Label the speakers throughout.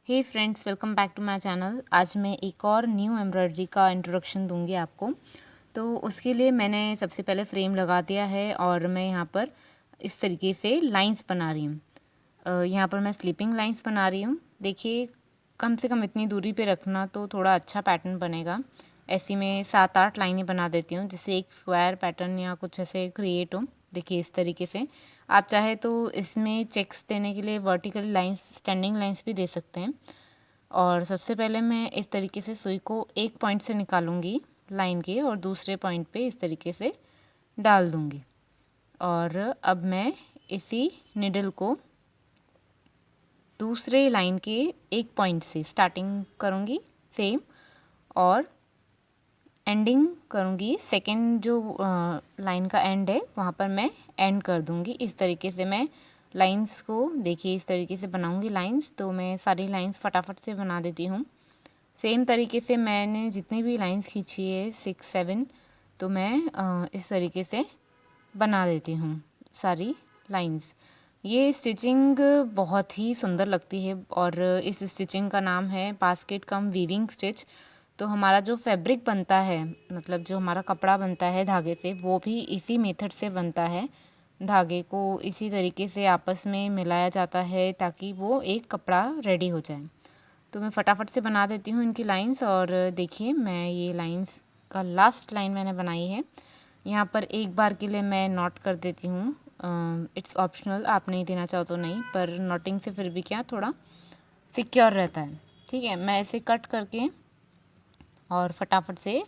Speaker 1: Hey friends, welcome back to my channel. आज मैं एक और न्यू एम्ब्रॉयडरी का इंट्रोडक्शन दूंगी आपको। तो उसके लिए मैंने सबसे पहले फ्रेम लगा दिया है और मैं यहाँ पर इस तरीके से लाइंस बना रही हूँ। यहाँ पर मैं स्लीपिंग लाइंस बना रही हूँ। देखिए, कम से कम इतनी दूरी पे रखना तो थोड़ा अच्छा पैटर्न बनेगा। ऐसी मैं 7-8 लाइनें बना देती हूँ जिससे एक स्क्वायर पैटर्न या कुछ ऐसे क्रिएट हो। देखिए इस तरीके से आप चाहे तो इसमें चेक्स देने के लिए वर्टिकल लाइंस, स्टैंडिंग लाइंस भी दे सकते हैं। और सबसे पहले मैं इस तरीके से सुई को एक पॉइंट से निकालूंगी लाइन के और दूसरे पॉइंट पे इस तरीके से डाल दूंगी। और अब मैं इसी निडल को दूसरे लाइन के एक पॉइंट से स्टार्टिंग करूंगी सेम और एंडिंग करूंगी। सेकंड जो लाइन का एंड है वहाँ पर मैं एंड कर दूंगी। इस तरीके से मैं लाइंस को, देखिए इस तरीके से बनाऊंगी लाइंस। तो मैं सारी लाइंस फटाफट से बना देती हूँ। सेम तरीके से मैंने जितनी भी लाइंस खींची है 6-7, तो मैं इस तरीके से बना देती हूँ सारी लाइंस। ये स्टिचिंग बहुत ही सुंदर लगती है और इस स्टिचिंग का नाम है बास्केट कम वीविंग स्टिच। तो हमारा जो फैब्रिक बनता है, मतलब जो हमारा कपड़ा बनता है धागे से, वो भी इसी मेथड से बनता है। धागे को इसी तरीके से आपस में मिलाया जाता है ताकि वो एक कपड़ा रेडी हो जाए। तो मैं फटाफट से बना देती हूँ इनकी लाइंस। और देखिए, मैं ये लाइंस का लास्ट लाइन मैंने बनाई है। यहाँ पर एक बार के लिए मैं नॉट कर देती हूँ। इट्स ऑप्शनल, आप नहीं देना चाहो तो नहीं, पर नॉटिंग से फिर भी क्या थोड़ा सिक्योर रहता है। ठीक है, मैं इसे कट करके और फटाफट से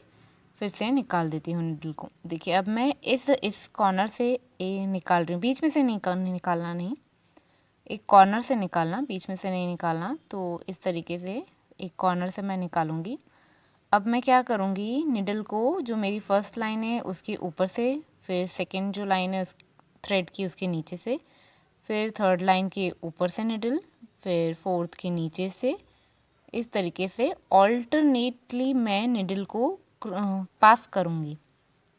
Speaker 1: फिर से निकाल देती हूँ नीडल को। देखिए अब मैं इस कॉर्नर से ए निकाल रही हूँ, बीच में से निकालना नहीं, एक कॉर्नर से निकालना, बीच में से नहीं निकालना। तो इस तरीके से एक कॉर्नर से मैं निकालूंगी। अब मैं क्या करूँगी, निडल को जो मेरी फर्स्ट लाइन है उसके ऊपर से, फिर सेकंड जो लाइन है उस थ्रेड की उसके नीचे से, फिर थर्ड लाइन के ऊपर से निडल, फिर फोर्थ के नीचे से, इस तरीके से ऑल्टरनेटली मैं निडल को पास करूँगी।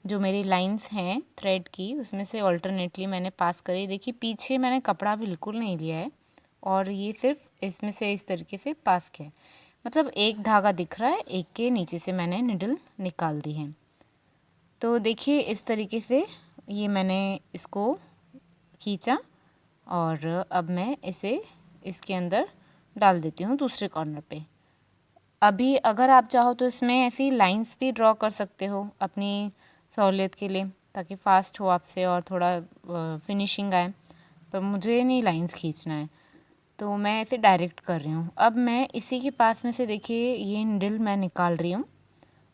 Speaker 1: जो मेरी लाइंस हैं थ्रेड की उसमें से ऑल्टरनेटली मैंने पास करी। देखिए पीछे मैंने कपड़ा बिल्कुल नहीं लिया है और ये सिर्फ इसमें से इस तरीके से पास किया है। मतलब एक धागा दिख रहा है, एक के नीचे से मैंने निडल निकाल दी है। तो देखिए इस तरीके से ये मैंने इसको खींचा और अब मैं इसे इसके अंदर डाल देती हूँ दूसरे कॉर्नर पे। अभी अगर आप चाहो तो इसमें ऐसी लाइंस भी ड्रॉ कर सकते हो अपनी सहूलियत के लिए, ताकि फ़ास्ट हो आपसे और थोड़ा फिनिशिंग आए। पर मुझे नहीं लाइंस खींचना है तो मैं इसे डायरेक्ट कर रही हूँ। अब मैं इसी के पास में से देखिए ये निडल मैं निकाल रही हूँ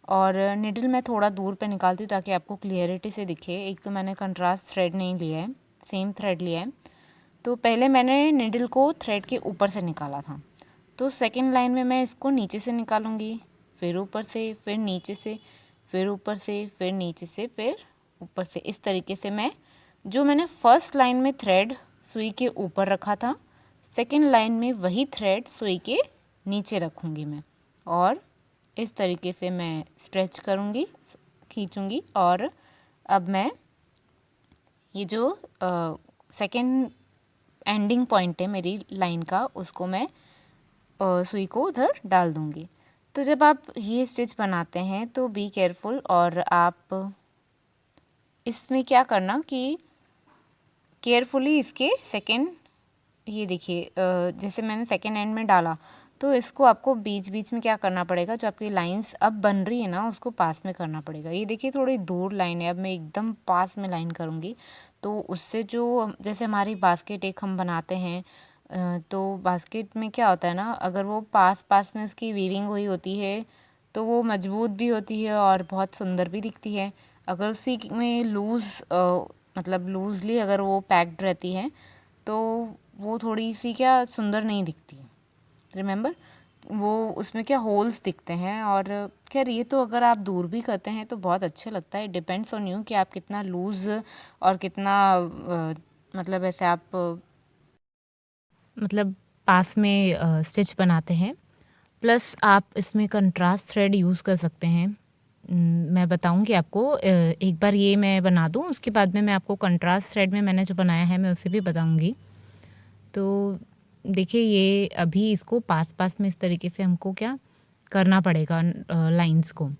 Speaker 1: और निडल मैं थोड़ा दूर पे निकालती हूँ ताकि आपको क्लियरिटी से दिखे। एक तो मैंने कंट्रास्ट थ्रेड नहीं लिया है, सेम थ्रेड लिया है। तो पहले मैंने निडल को थ्रेड के ऊपर से निकाला था, तो सेकंड लाइन में मैं इसको नीचे से निकालूंगी, फिर ऊपर से, फिर नीचे से, फिर ऊपर से, फिर नीचे से, फिर ऊपर से। इस तरीके से मैं जो मैंने फर्स्ट लाइन में थ्रेड सुई के ऊपर रखा था, सेकंड लाइन में वही थ्रेड सुई के नीचे रखूँगी मैं। और इस तरीके से मैं स्ट्रेच करूँगी, खींचूँगी। और अब मैं ये जो सेकंड एंडिंग पॉइंट है मेरी लाइन का, उसको मैं सुई को उधर डाल दूँगी। तो जब आप ये स्टिच बनाते हैं तो बी केयरफुल। और आप इसमें क्या करना कि केयरफुली इसके सेकंड, ये देखिए जैसे मैंने सेकंड एंड में डाला तो इसको आपको बीच बीच में क्या करना पड़ेगा, जो आपकी लाइंस अब बन रही है ना उसको पास में करना पड़ेगा। ये देखिए थोड़ी दूर लाइन है, अब मैं एकदम पास में लाइन करूँगी तो उससे जो, जैसे हमारी बास्केट एक हम बनाते हैं तो बास्केट में क्या होता है ना, अगर वो पास पास में उसकी वीविंग हुई होती है तो वो मजबूत भी होती है और बहुत सुंदर भी दिखती है। अगर उसी में मतलब लूज़ली अगर वो पैक्ड रहती है तो वो थोड़ी सी क्या सुंदर नहीं दिखती है। रिमेंबर, वो उसमें क्या होल्स दिखते हैं। और खैर ये तो अगर आप दूर भी करते हैं तो बहुत अच्छा लगता है। डिपेंड्स ऑन यू कि आप कितना लूज़ और कितना मतलब ऐसे आप मतलब पास में स्टिच बनाते हैं। प्लस आप इसमें कंट्रास्ट थ्रेड यूज़ कर सकते हैं। मैं बताऊंगी आपको, एक बार ये मैं बना दूं उसके बाद में मैं आपको कंट्रास्ट थ्रेड में मैंने जो बनाया है मैं उसे भी बताऊंगी। तो देखिए ये अभी इसको पास पास में इस तरीके से हमको क्या करना पड़ेगा लाइंस को,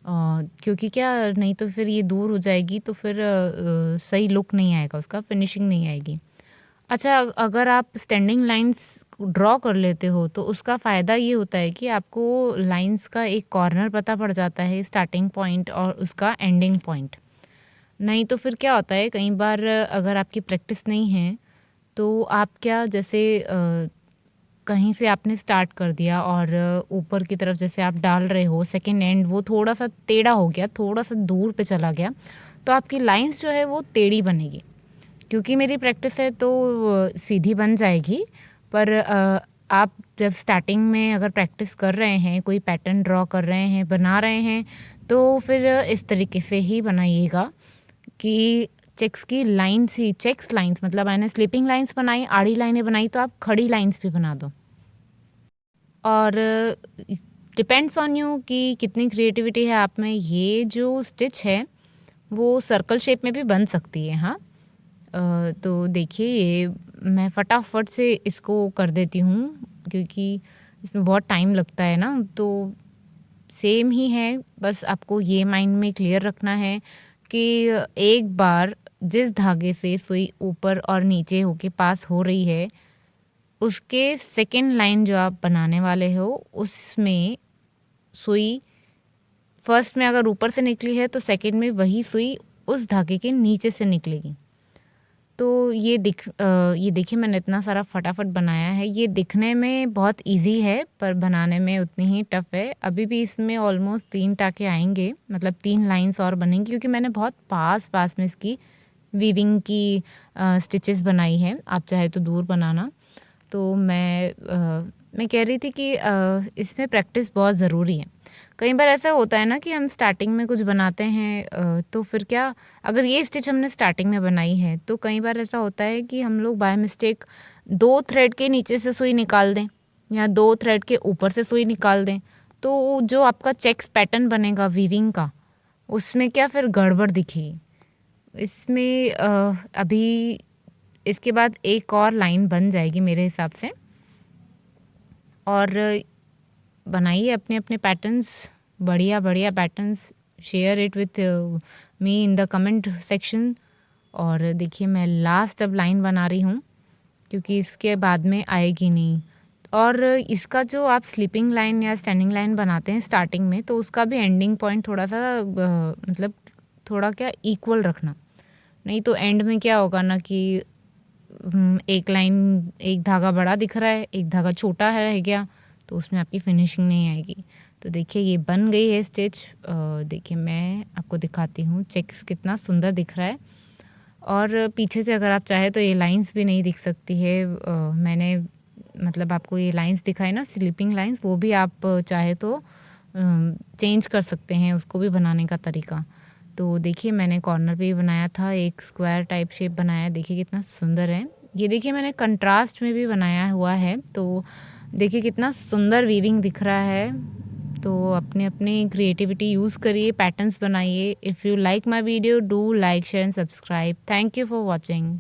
Speaker 1: क्योंकि क्या नहीं तो फिर ये दूर हो जाएगी तो फिर सही लुक नहीं आएगा, उसका फिनिशिंग नहीं आएगी। अच्छा, अगर आप स्टैंडिंग लाइंस ड्रॉ कर लेते हो तो उसका फ़ायदा ये होता है कि आपको लाइंस का एक कॉर्नर पता पड़ जाता है, स्टार्टिंग पॉइंट और उसका एंडिंग पॉइंट। नहीं तो फिर क्या होता है, कई बार अगर आपकी प्रैक्टिस नहीं है तो आप क्या जैसे कहीं से आपने स्टार्ट कर दिया और ऊपर की तरफ जैसे आप डाल रहे हो सेकंड एंड, वो थोड़ा सा टेढ़ा हो गया, थोड़ा सा दूर पे चला गया, तो आपकी लाइंस जो है वो टेढ़ी बनेगी। क्योंकि मेरी प्रैक्टिस है तो सीधी बन जाएगी, पर आप जब स्टार्टिंग में अगर प्रैक्टिस कर रहे हैं, कोई पैटर्न ड्रॉ कर रहे हैं, बना रहे हैं, तो फिर इस तरीके से ही बनाइएगा कि चेक्स की लाइन्स ही चेक्स लाइन्स, मतलब मैंने स्लीपिंग लाइन्स बनाई, आड़ी लाइनें बनाई, तो आप खड़ी लाइन्स भी बना दो। और डिपेंड्स ऑन यू कि कितनी क्रिएटिविटी है आप में। ये जो स्टिच है वो सर्कल शेप में भी बन सकती है। हाँ, तो देखिए ये मैं फटाफट से इसको कर देती हूँ क्योंकि इसमें बहुत टाइम लगता है ना, तो सेम ही है, बस आपको ये माइंड में क्लियर रखना है कि एक बार जिस धागे से सुई ऊपर और नीचे होके पास हो रही है, उसके सेकंड लाइन जो आप बनाने वाले हो उसमें सुई फर्स्ट में अगर ऊपर से निकली है तो सेकंड में वही सुई उस धागे के नीचे से निकलेगी। तो ये देखिए मैंने इतना सारा फटाफट बनाया है। ये दिखने में बहुत इजी है पर बनाने में उतनी ही टफ़ है। अभी भी इसमें ऑलमोस्ट 3 टाँके आएंगे, मतलब 3 लाइंस और बनेंगी, क्योंकि मैंने बहुत पास पास में इसकी वीविंग की स्टिचेस बनाई है। आप चाहे तो दूर बनाना। तो मैं कह रही थी कि इसमें प्रैक्टिस बहुत ज़रूरी है। कई बार ऐसा होता है ना कि हम स्टार्टिंग में कुछ बनाते हैं, तो फिर क्या, अगर ये स्टिच हमने स्टार्टिंग में बनाई है तो कई बार ऐसा होता है कि हम लोग बाय मिस्टेक 2 थ्रेड के नीचे से सुई निकाल दें या 2 थ्रेड के ऊपर से सुई निकाल दें, तो जो आपका चेक्स पैटर्न बनेगा वीविंग का, उसमें क्या फिर गड़बड़ दिखेगी। इसमें अभी इसके बाद एक और लाइन बन जाएगी मेरे हिसाब से। और बनाइए अपने अपने पैटर्न्स, बढ़िया बढ़िया patterns, share it with me in the comment section. और देखिए मैं लास्ट अब लाइन बना रही हूँ क्योंकि इसके बाद में आएगी नहीं। और इसका जो आप स्लीपिंग लाइन या स्टैंडिंग लाइन बनाते हैं स्टार्टिंग में, तो उसका भी एंडिंग पॉइंट थोड़ा सा मतलब थोड़ा क्या इक्वल रखना, नहीं तो एंड में क्या होगा ना कि एक लाइन, एक धागा बड़ा दिख रहा है, एक धागा छोटा है रह गया, तो उसमें आपकी फिनिशिंग नहीं आएगी। तो देखिए ये बन गई है स्टिच। देखिए मैं आपको दिखाती हूँ चेक्स कितना सुंदर दिख रहा है। और पीछे से अगर आप चाहे तो ये लाइंस भी नहीं दिख सकती है। मैंने मतलब आपको ये लाइंस दिखाई ना, स्लीपिंग लाइंस, वो भी आप चाहे तो चेंज कर सकते हैं उसको भी बनाने का तरीका। तो देखिए मैंने कॉर्नर पे भी बनाया था, एक स्क्वायर टाइप शेप बनाया, देखिए कितना सुंदर है। ये देखिए मैंने कंट्रास्ट में भी बनाया हुआ है, तो देखिए कितना सुंदर वीविंग दिख रहा है। तो अपने अपनी क्रिएटिविटी यूज़ करिए, पैटर्न्स बनाइए। If you like my video, do like, share and subscribe. Thank you for watching.